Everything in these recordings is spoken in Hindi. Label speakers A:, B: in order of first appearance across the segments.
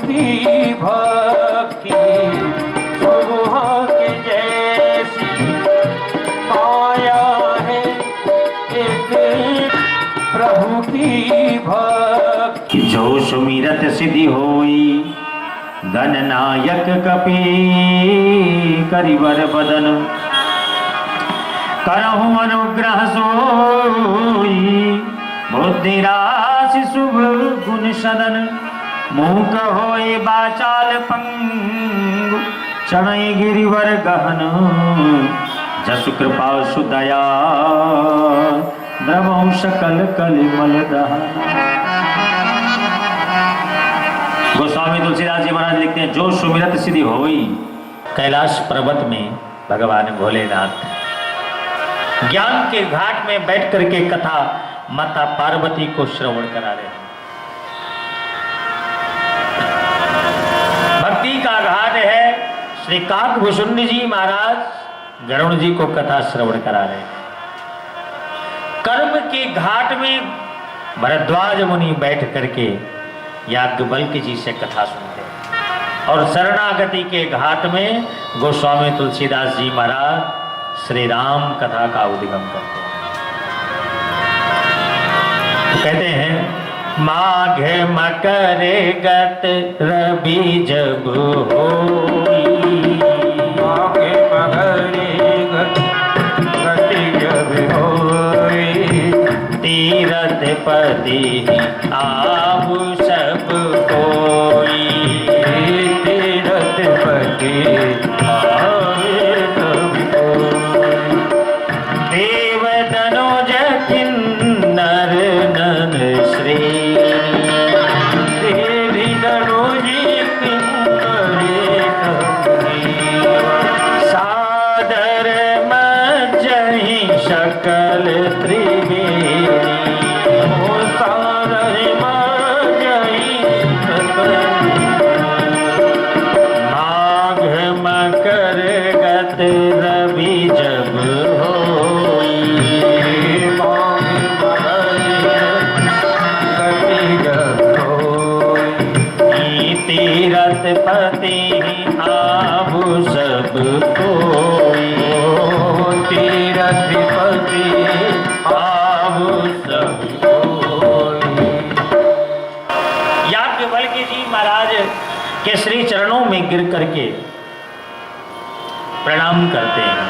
A: की भक्ति सुबह के जैसी माया है एक प्रभु की भक्ति।
B: जो सुमिरत सिद्धि होई गणनायक कपि करिवर बदन करहु अनुग्रह सोई बुद्धि राशि शुभ गुण सदन मूक होए बाचाल पंगु चढ़ई गिरिवर गहन जसु कृपा सुदया द्रवौ सकल कलिमल दहन। गोस्वामी तुलसीदास जी महाराज लिखते हैं, जो सुमिरत सिद्धि होई। कैलाश पर्वत में भगवान भोलेनाथ ज्ञान के घाट में बैठ करके कथा माता पार्वती को श्रवण करा रहे हैं। भक्ति का घाट है। श्री काकभूषुंड जी महाराज गरुड़ जी को कथा श्रवण करा रहे हैं। कर्म के घाट में भरद्वाज मुनि बैठ करके याज्ञवल्क्य जी से कथा सुनते हैं और शरणागति के घाट में गोस्वामी तुलसीदास जी महाराज श्री राम कथा का उद्गम करते हैं। तो कहते हैं, माघ मकर गत रवि जब होई
A: माघ मकर गत जब होई
B: तीरथ पति आबु सब कोई
A: तीरथ पति आबु सब कोई
B: देव तनुज किन्नर नन श्री
A: देवी तनुज किन्नर
B: सादर मज्जहि सकल त्रिवेणी माघ मकर गत रवि जब होई
A: माघ गति जब होई
B: तीरथ पति आबु सब कोई
A: तीरथ पति
B: आबु सब कोई। याज्ञवल्क्य जी महाराज के श्री चरणों में गिर करके प्रणाम करते हैं।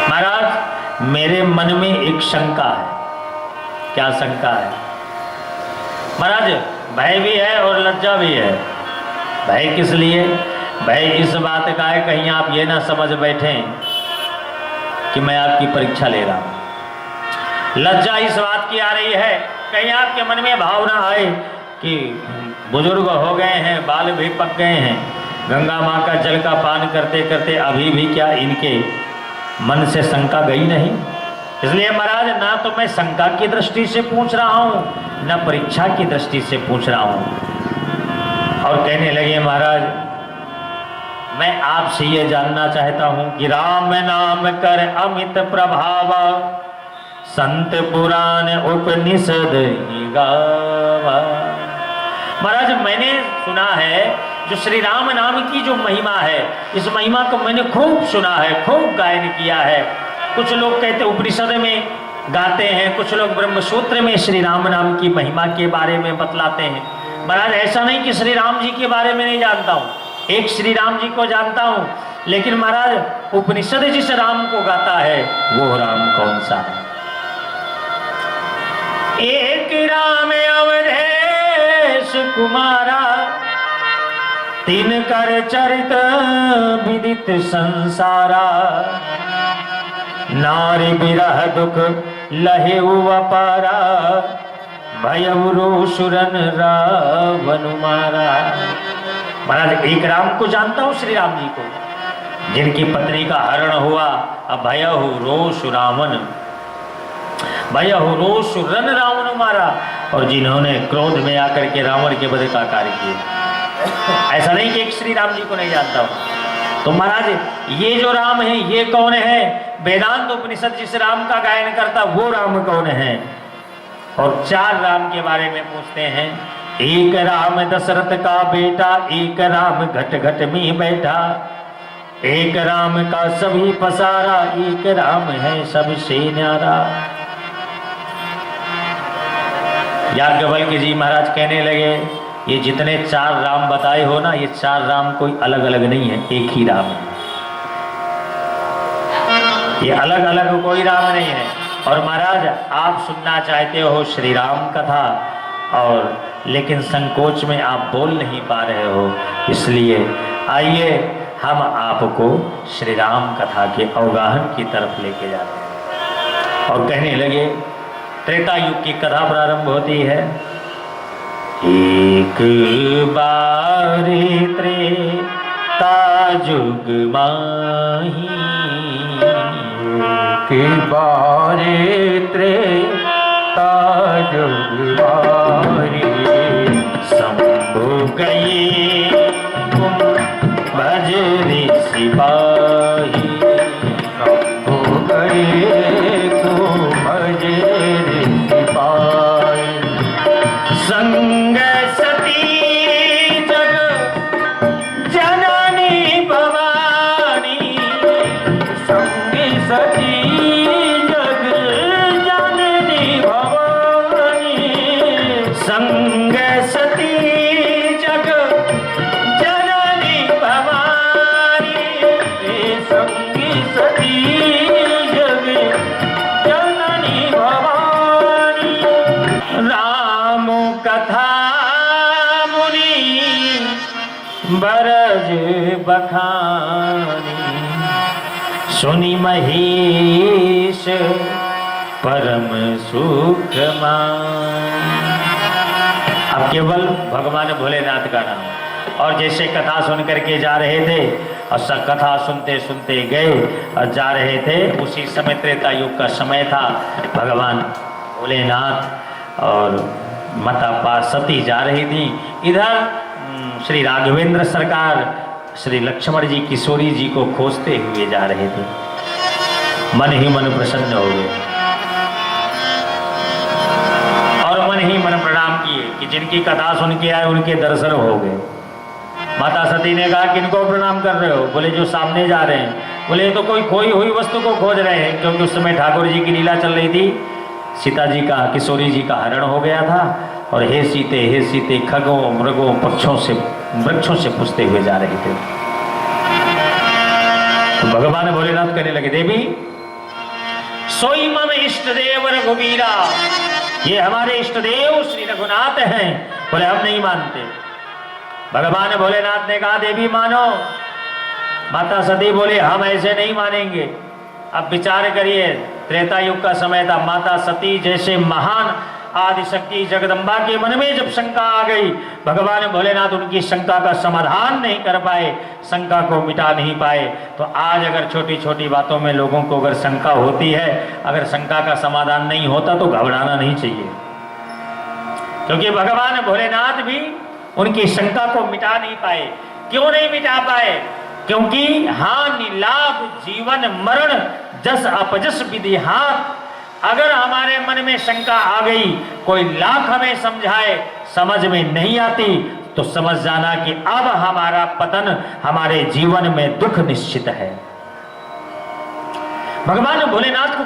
B: महाराज, मेरे मन में एक शंका है। क्या शंका है महाराज? भय भी है और लज्जा भी है। भय किस लिए? भय इस बात का है कहीं आप ये ना समझ बैठे कि मैं आपकी परीक्षा ले रहा हूं। लज्जा इस बात की आ रही है कहीं आपके मन में भावना आए कि बुजुर्ग हो गए हैं, बाल भी पक गए हैं, गंगा माँ का जल का पान करते करते अभी भी क्या इनके मन से शंका गई नहीं? इसलिए महाराज, ना तो मैं शंका की दृष्टि से पूछ रहा हूँ न परीक्षा की दृष्टि से पूछ रहा हूँ। और कहने लगे, महाराज मैं आपसे ये जानना चाहता हूँ कि राम नाम कर अमित प्रभाव संत पुराण उपनिषद गावा। महाराज, मैंने सुना है जो श्री राम नाम की जो महिमा है, इस महिमा को मैंने खूब सुना है, खूब गायन किया है। कुछ लोग कहते उपनिषद में गाते हैं, कुछ लोग ब्रह्मसूत्र में श्री राम नाम की महिमा के बारे में बतलाते हैं। महाराज, ऐसा नहीं कि श्री राम जी के बारे में नहीं जानता हूँ, एक श्री राम जी को जानता हूँ, लेकिन महाराज उपनिषद जिस राम को गाता है वो राम कौन सा है? एक राम अवधेश कुमारा, तीन कर चरित विदित संसारा, नारी विरह दुख लहे अपारा, भयउ सुरन रावण मारा। महाराज, एक राम को जानता हूँ, श्री राम जी को, जिनकी पत्नी का हरण हुआ, अभयहु रोष रावण, भयहु रोष रन रावण मारा, और जिन्होंने क्रोध में आकर के रावण के वध का कार्य किया। ऐसा नहीं कि एक श्री राम जी को नहीं जानता हूं। तो महाराज, ये जो राम है ये कौन है? वेदांत उपनिषद जिस राम का गायन करता वो राम कौन है? और 4 राम के बारे में पूछते हैं। एक राम दशरथ का बेटा, एक राम घट घट में बैठा, एक राम का सभी पसारा, एक राम है सबसे न्यारा। याज्ञवल्क्य जी महाराज कहने लगे, ये जितने 4 राम बताए हो ना, ये 4 राम कोई अलग अलग नहीं है, एक ही राम है। ये अलग अलग कोई राम नहीं है। और महाराज आप सुनना चाहते हो श्री राम कथा, और लेकिन संकोच में आप बोल नहीं पा रहे हो, इसलिए आइए हम आपको श्री राम कथा के अवगाहन की तरफ लेके जाते हैं। और कहने लगे, त्रेता युग की कथा प्रारंभ होती है। एक बार त्रेता युग माही,
A: एक बार त्रेता युग माही,
B: शंभु गए बजरी सिपाही,
A: शंभु गए बजरी सिपाही,
B: संग सती जग जननी भवानी,
A: संग सती जग जननी भवानी,
B: संग सती जग जननी भवानी,
A: संग सती जग जननी भवानी,
B: राम कथा मुनि बरज बखानी, सुनि महेश परम सुख मान। अब केवल भगवान भोलेनाथ का नाम। और जैसे कथा सुन करके जा रहे थे और सब कथा सुनते सुनते गए और जा रहे थे, उसी समय त्रेता युग का समय था। भगवान भोलेनाथ और माता पार्वती जा रही थी। इधर श्री राघवेंद्र सरकार श्री लक्ष्मण जी किशोरी जी को खोजते हुए जा रहे थे। मन ही मन प्रसन्न हो गए और मन ही मन प्रणाम किए कि जिनकी कथा सुन के आए उनके दर्शन हो गए। माता सती ने कहा, किनको प्रणाम कर रहे हो? बोले जो सामने जा रहे हैं। बोले तो कोई खोई हुई वस्तु को खोज रहे हैं, क्योंकि उस समय ठाकुर जी की लीला चल रही थी। सीता जी का, किशोरी जी का हरण हो गया था और हे सीते खगों मृगों पक्षों से वृक्षों से पूछते हुए जा रहे थे। तो भगवान भोलेनाथ कहने लगे, देवी सोई मम इष्ट देव रघुवीरा, ये हमारे इष्ट देव श्री रघुनाथ हैं। बोले हम नहीं मानते। भगवान भोलेनाथ ने कहा, देवी मानो। माता सती बोली, हम ऐसे नहीं मानेंगे। अब विचार करिए, त्रेता युग का समय था। माता सती जैसे महान आदिशक्ति जगदम्बा के मन में जब शंका आ गई, भगवान भोलेनाथ उनकी शंका का समाधान नहीं कर पाए, शंका को मिटा नहीं पाए। तो आज अगर छोटी छोटी बातों में लोगों को अगर शंका होती है, अगर शंका का समाधान नहीं होता तो घबराना नहीं चाहिए, क्योंकि भगवान भोलेनाथ भी उनकी शंका को मिटा नहीं पाए। क्यों नहीं मिटा पाए? क्योंकि हानि लाभ जीवन मरण जस अपजस विधि हाथ। अगर हमारे मन में शंका आ गई, कोई लाख हमें समझाए, समझ में नहीं आती, तो समझ जाना कि अब हमारा पतन, हमारे जीवन में दुख निश्चित है। भगवान भोलेनाथ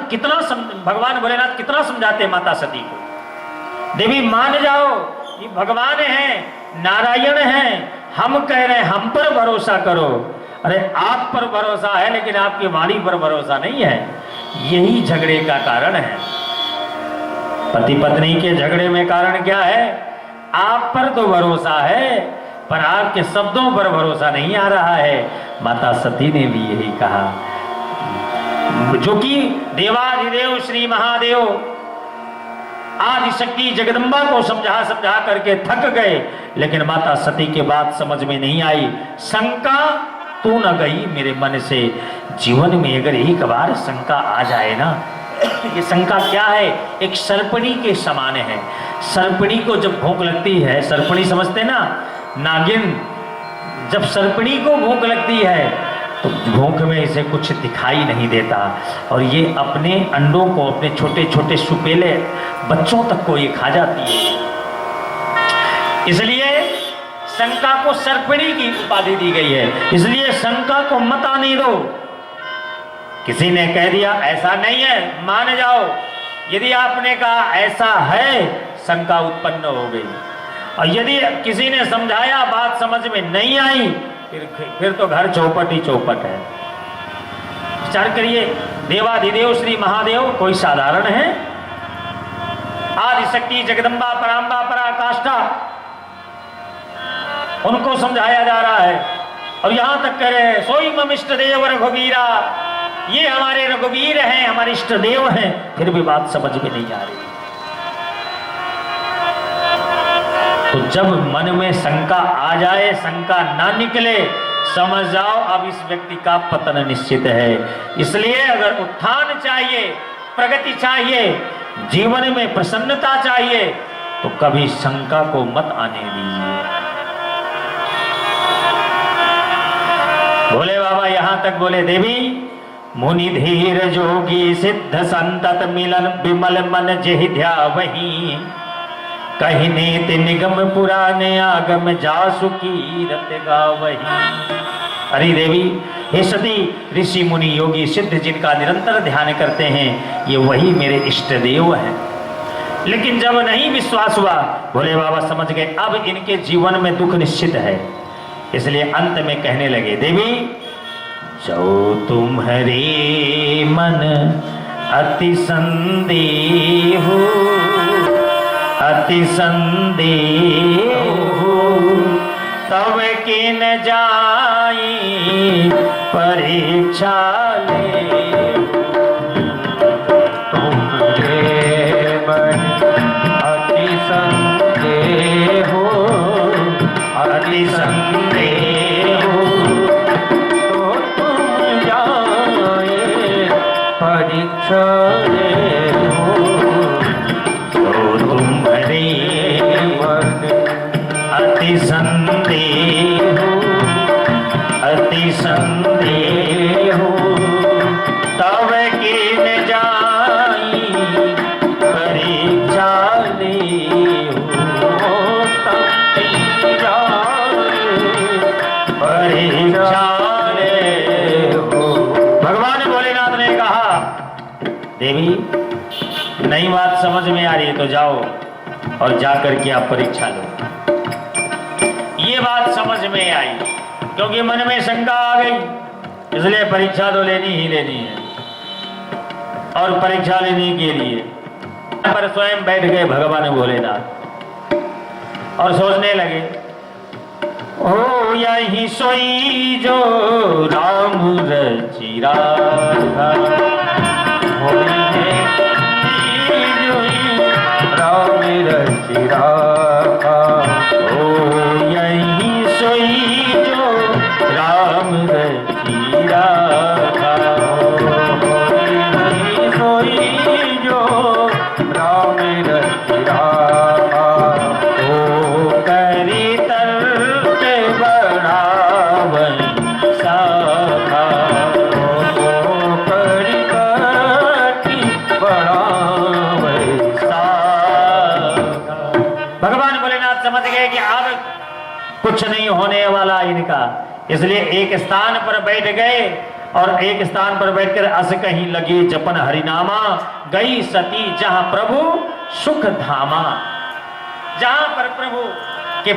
B: भोलेनाथ कितना समझाते माता सती को, देवी मान जाओ, ये भगवान हैं, नारायण हैं, हम कह रहे हैं हम पर भरोसा करो। अरे आप पर भरोसा है, लेकिन आपकी वाणी पर भरोसा नहीं है। यही झगड़े का कारण है। पति पत्नी के झगड़े में कारण क्या है? आप पर तो भरोसा है, पर आपके शब्दों पर भरोसा नहीं आ रहा है। माता सती ने भी यही कहा, जो कि देवाधिदेव श्री महादेव आदिशक्ति जगदम्बा को समझा करके थक गए, लेकिन माता सती के बात समझ में नहीं आई। शंका तू न गई मेरे मन से। जीवन में अगर एक बार शंका आ जाए ना, ये शंका क्या है? एक सर्पणी के समान है। सर्पणी को जब भूख लगती है, सर्पणी समझते ना, नागिन, जब सर्पणी को भूख लगती है तो भूख में इसे कुछ दिखाई नहीं देता और ये अपने अंडों को, अपने छोटे छोटे सुपेले बच्चों तक को ये खा जाती है। इसलिए शंका को सर्पिणी की उपाधि दी गई है। इसलिए शंका को मत आने दो। किसी ने कह दिया ऐसा नहीं है, मान जाओ। यदि आपने कहा ऐसा है, शंका उत्पन्न हो गई। और यदि किसी ने समझाया, बात समझ में नहीं आई, फिर तो घर चौपट ही चौपट है। विचार करिए, देवाधिदेव श्री महादेव कोई साधारण है? आदिशक्ति जगदम्बा पराम्बा पराकाष्ठा, उनको समझाया जा रहा है और यहां तक कह रहे हैं सोई मम इष्ट देव रघुवीरा, ये हमारे रघुवीर हैं, हमारे इष्ट देव हैं, फिर भी बात समझ में नहीं आ रही। तो जब मन में शंका आ जाए, शंका ना निकले, समझ जाओ अब इस व्यक्ति का पतन निश्चित है। इसलिए अगर उत्थान चाहिए, प्रगति चाहिए, जीवन में प्रसन्नता चाहिए, तो कभी शंका को मत आने दीजिए। बोले बाबा यहां तक बोले, देवी मुनि धीर जोगी सिद्ध संतत मिलन विमल मन जेहि ध्यावहि, कहि नीति निगम पुराने आगम जासु कीरत गावहि। अरे देवी, हे सती, ऋषि मुनि योगी सिद्ध जिनका निरंतर ध्यान करते हैं, ये वही मेरे इष्ट देव हैं। लेकिन जब नहीं विश्वास हुआ, भोले बाबा समझ गए अब इनके जीवन में दुख निश्चित है। इसलिए अंत में कहने लगे, देवी जो तुम्हारे मन अति संदेह, अति संदेह तब किन जाई परीक्षा ले।
A: तुम्हारे मन अति संदेह,
B: अति संदेह
A: तो तुम जाए परीक्षा ले हो।
B: तो तुम्हारे अति संदेह, अति संदेह तब किन जाई परीक्षा ले हो,
A: तब जाए
B: परीक्षा ले हो। भगवान भोलेनाथ ने कहा, देवी नई बात समझ में आ रही है तो जाओ और जाकर के आप परीक्षा लो। ये बात समझ में आई क्योंकि मन में शंका आ गई, इसलिए परीक्षा तो लेनी ही लेनी है। और परीक्षा लेने के लिए पर स्वयं बैठ गए भगवान भोलेनाथ और सोचने लगे, ओ यही सोई जो राम रचि राधा,
A: राम रचि राधा।
B: ओ यही सोई जो राम रचि राधा,
A: यही सोई जो राम रचि राधा।
B: ओ करी तर्क बढ़ावै साखा,
A: ओ करी करती बढ़ावै
B: साखा। भगवान भोलेनाथ समझ गए कि अब कुछ नहीं होने वाला इनका, इसलिए एक स्थान पर बैठ गए और एक स्थान पर बैठकर अस कहीं लगे जपन हरिनामा, गई सती जहां प्रभु सुख धामा। जहां पर प्रभु के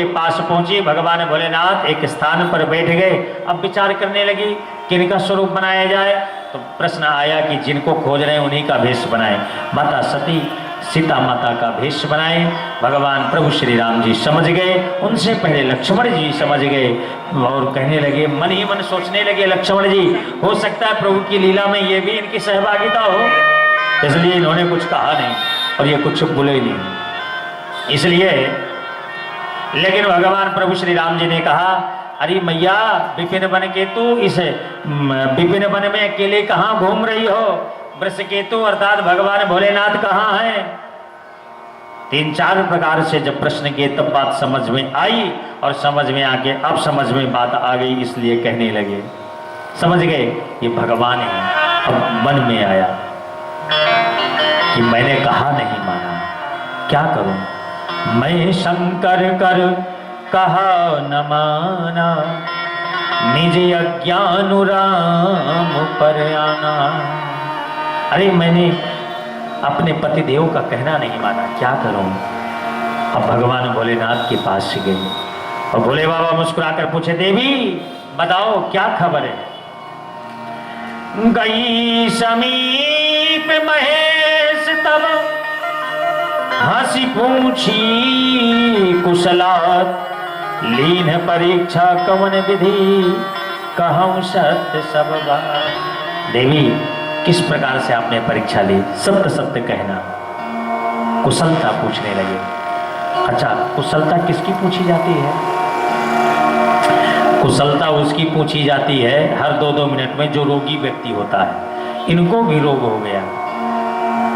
B: पास पहुंची भगवान भोलेनाथ, एक स्थान पर बैठ गए। अब विचार करने लगी कि इनका स्वरूप बनाया जाए। तो प्रश्न आया कि जिनको खोज रहे हैं उन्हीं का भेष बनाए। माता सती सीता माता का भेष बनाए। भगवान प्रभु श्री राम जी समझ गए, उनसे पहले लक्ष्मण जी समझ गए और कहने लगे, मन ही मन सोचने लगे, लक्ष्मण जी हो सकता है प्रभु की लीला में ये भी इनकी सहभागिता हो, इसलिए इन्होंने कुछ कहा नहीं और ये कुछ बोले ही नहीं। इसलिए लेकिन भगवान प्रभु श्री राम जी ने कहा, अरे मैया विपिन वन केतु, इस विपिन वन में अकेले कहाँ घूम रही हो? वृषकेतु अर्थात भगवान भोलेनाथ कहाँ हैं? 3-4 प्रकार से जब प्रश्न किए तब बात समझ में आई, और समझ में आके अब समझ में बात आ गई, इसलिए कहने लगे। समझ गए ये भगवान है। अब मन में आया कि मैंने कहा नहीं माना, क्या करूं? मैं शंकर कर कहा न माना, निज अज्ञान राम पर आना। अरे मैंने अपने पतिदेव का कहना नहीं माना, क्या करूं? अब भगवान भोलेनाथ के पास गए और भोले बाबा मुस्कुराकर पूछे, देवी बताओ क्या खबर है? गई समीप महेश तब हंसी पूछी कुशलात, लीन परीक्षा कवन विधि कहूं सत्य सब बात। देवी किस प्रकार से आपने परीक्षा ली? सत्य सत्य कहना। कुशलता पूछने लगे। अच्छा, कुशलता किसकी पूछी जाती है? कुशलता उसकी पूछी जाती है हर 2-2 मिनट में जो रोगी व्यक्ति होता है। इनको भी रोग हो गया,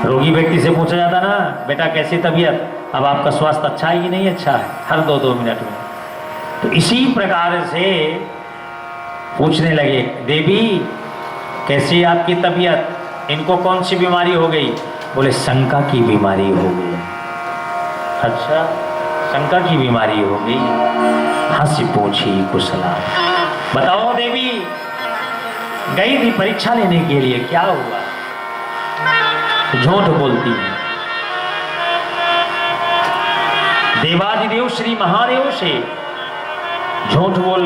B: रोगी व्यक्ति से पूछा जाता ना, बेटा कैसी तबीयत, अब आपका स्वास्थ्य अच्छा है कि नहीं अच्छा है, हर 2-2 मिनट में। तो इसी प्रकार से पूछने लगे, देवी कैसी आपकी तबीयत, इनको कौन सी बीमारी हो गई? बोले शंका की बीमारी हो गई। अच्छा, शंका की बीमारी हो गई। हंसी पूछी कुशला, बताओ देवी गई थी परीक्षा लेने के लिए, क्या हुआ? झूठ बोलती है। देवादिदेव श्री महादेव से झूठ बोल,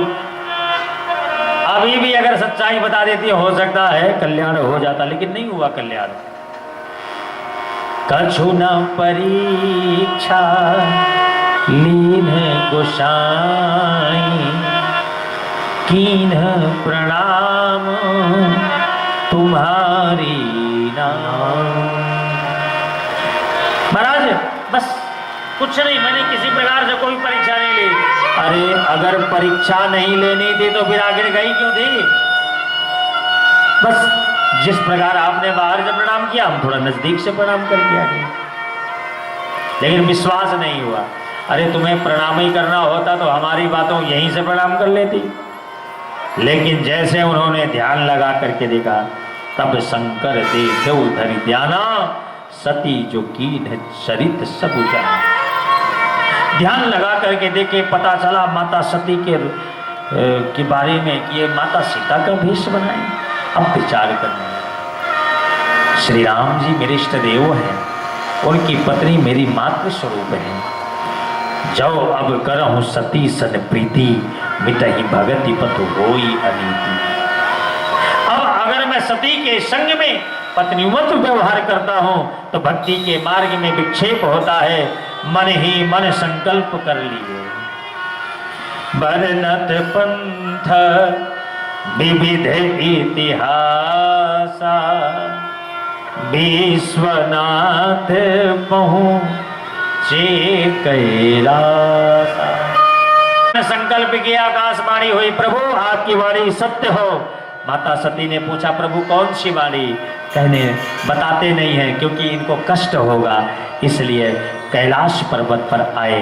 B: अभी भी अगर सच्चाई बता देती हो सकता है कल्याण हो जाता, लेकिन नहीं हुआ कल्याण। कछु न परीक्षा लीन गोसाई, कीन प्रणाम तुम्हारी नाम। महाराज बस कुछ नहीं, मैंने किसी प्रकार से कोई परीक्षा नहीं ली। अरे अगर परीक्षा नहीं लेनी थी तो फिर आखिर गई क्यों थी? बस जिस प्रकार आपने बाहर से प्रणाम किया, हम थोड़ा नजदीक से प्रणाम कर दिया गया, लेकिन विश्वास नहीं हुआ। अरे तुम्हें प्रणाम ही करना होता तो हमारी बातों यहीं से प्रणाम कर लेती। लेकिन जैसे उन्होंने ध्यान लगा करके देखा, तब शंकर देखे उधर ध्याना, सती जो कीन चरित सब जाना। ध्यान लगा करके देखे, पता चला माता सती के बारे में कि ये माता सीता का भेष बनाए। अब विचार करने, श्री राम जी मेरे इष्ट देव हैं, उनकी पत्नी मेरी मातृ स्वरूप है। जो अब करहु सती सन प्रीति, मिटहि भगति पतु होई अनीति। अब अगर मैं सती के संग में पत्नीवत व्यवहार करता हूं तो भक्ति के मार्ग में विक्षेप होता है। मन ही मन संकल्प कर लिए, बरनत पंथ विविध इतिहासा, विश्वनाथ पहुँचे कैलासा। संकल्प किया, आकाशवाणी हुई, प्रभु आपकी वाणी सत्य हो। माता सती ने पूछा, प्रभु कौन सी वाणी? कहने बताते नहीं हैं क्योंकि इनको कष्ट होगा, इसलिए कैलाश पर्वत पर आए,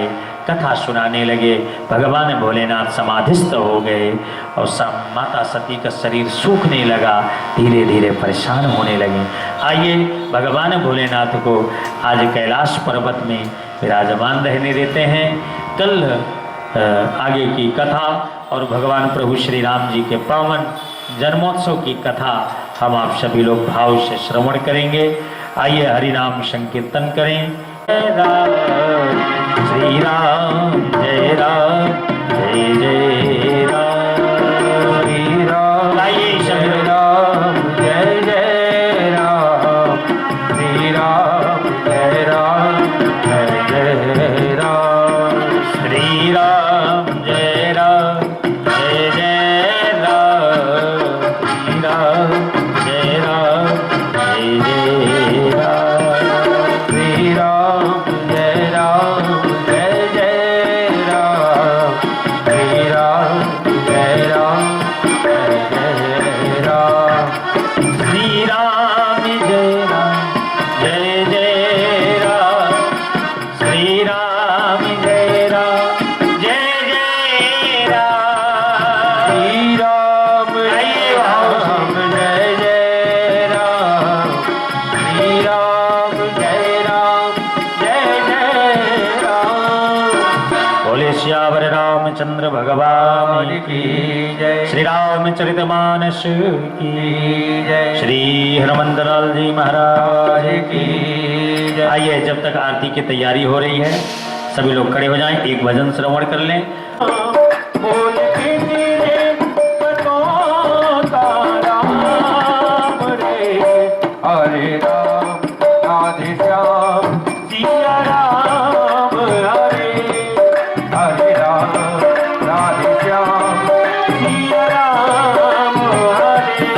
B: कथा सुनाने लगे। भगवान भोलेनाथ समाधिस्थ हो गए और माता सती का शरीर सूखने लगा, धीरे धीरे परेशान होने लगे। आइए भगवान भोलेनाथ को आज कैलाश पर्वत में विराजमान रहने देते हैं। कल आगे की कथा और भगवान प्रभु श्री राम जी के पावन जन्मोत्सव की कथा हम आप सभी लोग भाव से श्रवण करेंगे। आइए हरिनाम संकीर्तन करें। जय राम श्री राम, जय राम जय जय राम, श्री राम आइए श्री राम, जय जय राम, श्री राम जय राम जय जय राम, श्री राम जय राम जय जय राम, श्री राम जय राम जय जय राम, श्री राम जय राम जय जय राम, श्री राम श्यावर रामचंद्र भगवान की
A: जय
B: श्री रामचरितमानस की
A: जय
B: श्री हनुमंतलाल जी महाराज की
A: जय।
B: आइए, जब तक आरती की तैयारी हो रही है सभी लोग खड़े हो जाएं, एक भजन श्रवण कर लें।
A: बोल के तेरे पतों का राम रे, हरे राम राधे श्याम सिया राम, हरे हरे राम राधे श्याम सिया राम, हरे।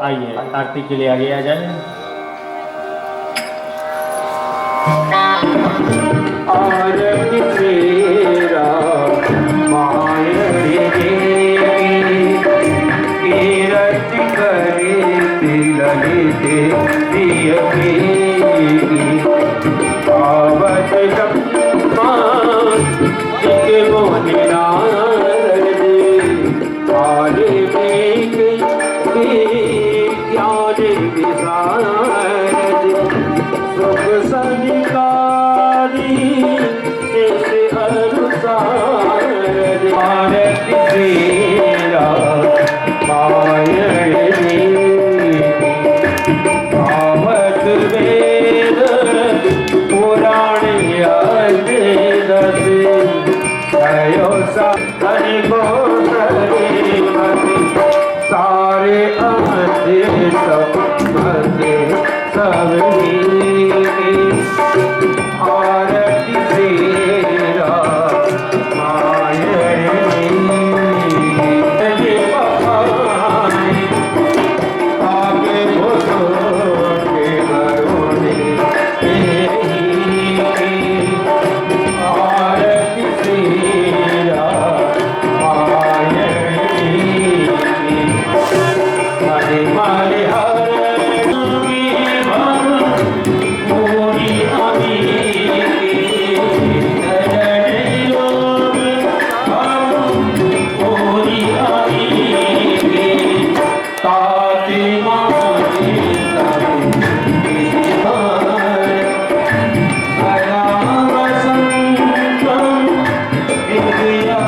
B: आइए आरती के लिए आगे आ जाए।
A: आरती तेरा मायरे देवी, कीरति करे ललिते प्रिय देवी, आवत जपमा जिके मोहि नारद, आरे मेघ ज्ञान विशारद, सुख सनिकारी ऐसे अनुसार, आरती तेरा मायरे आवत वेद पुराण दस, भयो सा हरि को सारे अमते सब मते सब आरती तेरा मायरे आगे बोलो के करोने आरती तेरा मायरे माले माले हर पूरी अमी पूरी अमी ताती मारे सदा वसंतम विद्या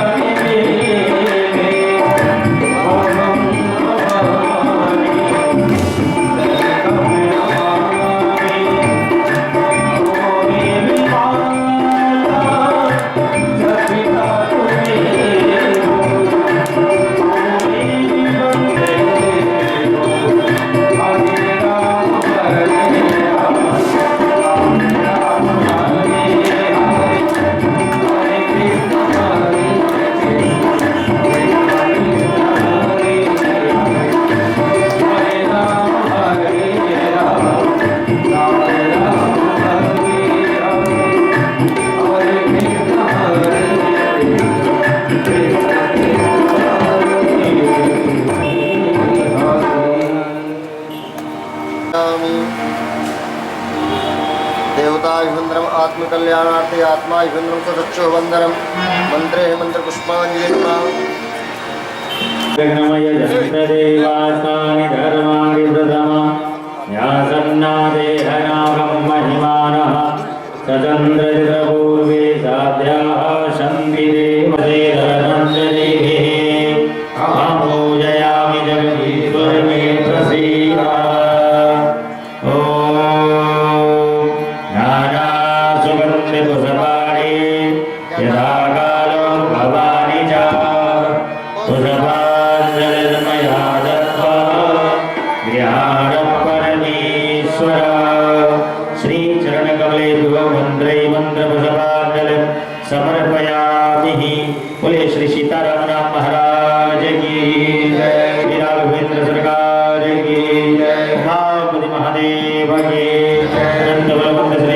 C: देवताभिवंदनम आत्मकल्याणार्थे आत्माभिवंदनम सदक्षो वंदनम मंत्रे मंत्र पुष्पांजलि
B: विघ्नमय जन्तदेवासानि धर्माणि प्रथमा न्यासन्ना देहनागं महिमानः सचन्द्रचित्रपूर्वे साध्याः सन्ति देवदेवनन्दनिभिः अहं पूजयामि जगदीश्वर मे प्रसीद। ॐ नानासुगन्धित
A: देव की जय। नंद बलवंत